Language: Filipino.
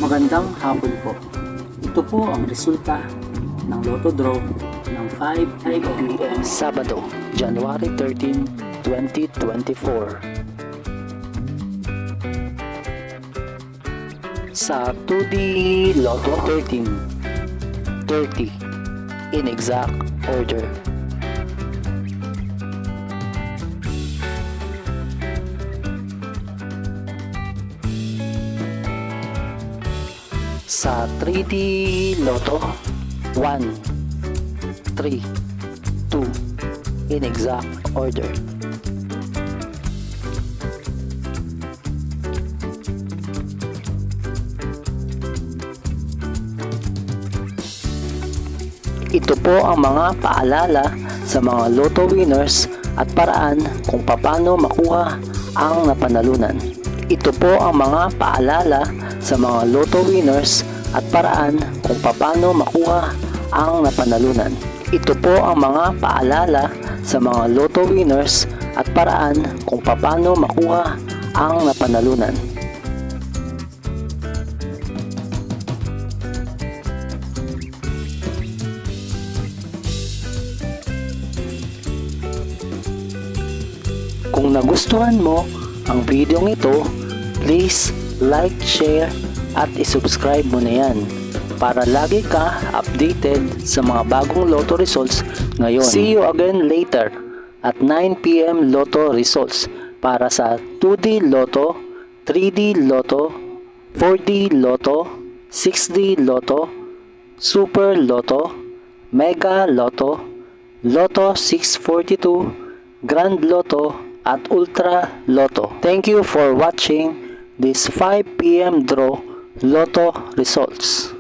Magandang hapon po. Ito po ang resulta ng Lotto Draw ng 5 p.m. Sabado, January 13, 2024. Sa 2D Lotto 13, 30 in exact order. Sa 3D Lotto 1, 3, 2 in exact order. Ito po ang mga paalala sa mga Lotto winners at paraan kung paano makuha ang napanalunan. Ito po ang mga paalala sa mga Lotto winners at paraan kung paano makuha ang napanalunan. Ito po ang mga paalala sa mga Lotto winners at paraan kung paano makuha ang napanalunan. Kung nagustuhan mo ang video ito, please like, share at isubscribe mo na yan para lagi ka updated sa mga bagong Lotto results ngayon. See you again later at 9 p.m. Lotto results para sa 2D Lotto, 3D Lotto, 4D Lotto, 6D Lotto, Super Lotto, Mega Lotto, Lotto 642, Grand Lotto at Ultra Lotto. Thank you for watching this 5 p.m. draw Lotto results.